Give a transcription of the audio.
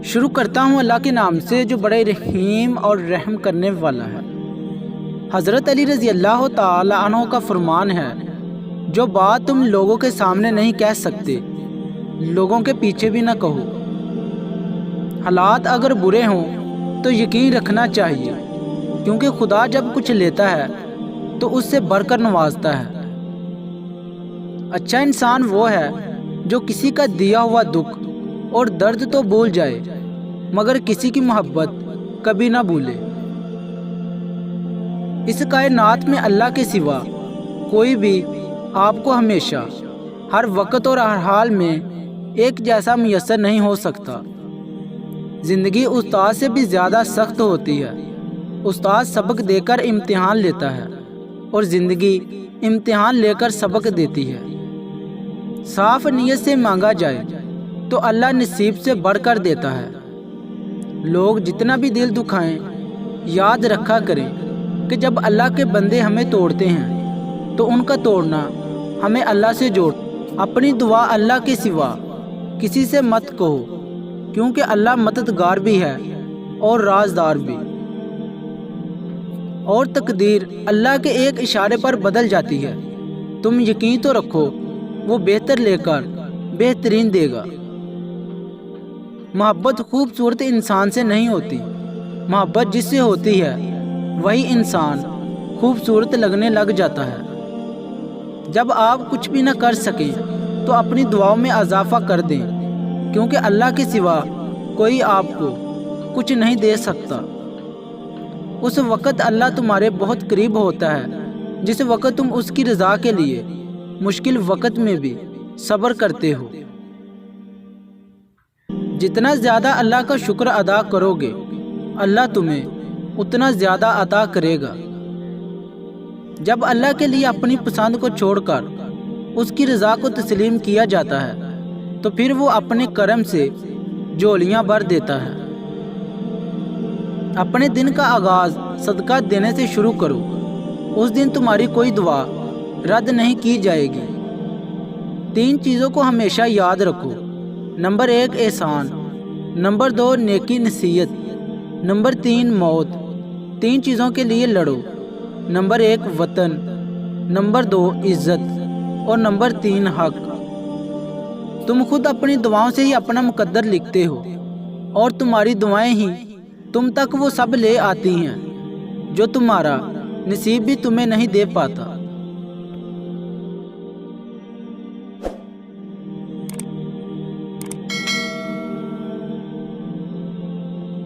شروع کرتا ہوں اللہ کے نام سے جو بڑے رحیم اور رحم کرنے والا ہے۔ حضرت علی رضی اللہ تعالی عنہ کا فرمان ہے، جو بات تم لوگوں کے سامنے نہیں کہہ سکتے، لوگوں کے پیچھے بھی نہ کہو۔ حالات اگر برے ہوں تو یقین رکھنا چاہیے، کیونکہ خدا جب کچھ لیتا ہے تو اس سے بڑھ کر نوازتا ہے۔ اچھا انسان وہ ہے جو کسی کا دیا ہوا دکھ اور درد تو بھول جائے مگر کسی کی محبت کبھی نہ بھولے۔ اس کائنات میں اللہ کے سوا کوئی بھی آپ کو ہمیشہ، ہر وقت اور ہر حال میں ایک جیسا میسر نہیں ہو سکتا۔ زندگی استاد سے بھی زیادہ سخت ہوتی ہے۔ استاد سبق دے کر امتحان لیتا ہے اور زندگی امتحان لے کر سبق دیتی ہے۔ صاف نیت سے مانگا جائے تو اللہ نصیب سے بڑھ کر دیتا ہے۔ لوگ جتنا بھی دل دکھائیں، یاد رکھا کریں کہ جب اللہ کے بندے ہمیں توڑتے ہیں تو ان کا توڑنا ہمیں اللہ سے جوڑ۔ اپنی دعا اللہ کے سوا کسی سے مت کہو، کیونکہ اللہ مددگار بھی ہے اور رازدار بھی، اور تقدیر اللہ کے ایک اشارے پر بدل جاتی ہے۔ تم یقین تو رکھو، وہ بہتر لے کر بہترین دے گا۔ محبت خوبصورت انسان سے نہیں ہوتی، محبت جس سے ہوتی ہے وہی انسان خوبصورت لگنے لگ جاتا ہے۔ جب آپ کچھ بھی نہ کر سکیں تو اپنی دعاؤں میں اضافہ کر دیں، کیونکہ اللہ کے سوا کوئی آپ کو کچھ نہیں دے سکتا۔ اس وقت اللہ تمہارے بہت قریب ہوتا ہے جس وقت تم اس کی رضا کے لیے مشکل وقت میں بھی صبر کرتے ہو۔ جتنا زیادہ اللہ کا شکر ادا کرو گے، اللہ تمہیں اتنا زیادہ عطا کرے گا۔ جب اللہ کے لیے اپنی پسند کو چھوڑ کر اس کی رضا کو تسلیم کیا جاتا ہے تو پھر وہ اپنے کرم سے جھولیاں بھر دیتا ہے۔ اپنے دن کا آغاز صدقہ دینے سے شروع کرو، اس دن تمہاری کوئی دعا رد نہیں کی جائے گی۔ 3 چیزوں کو ہمیشہ یاد رکھو۔ نمبر 1 احسان، نمبر 2 نیکی نصیحت، نمبر 3 موت۔ 3 چیزوں کے لیے لڑو۔ نمبر 1 وطن، نمبر 2 عزت اور نمبر 3 حق۔ تم خود اپنی دعاؤں سے ہی اپنا مقدر لکھتے ہو، اور تمہاری دعائیں ہی تم تک وہ سب لے آتی ہیں جو تمہارا نصیب بھی تمہیں نہیں دے پاتا۔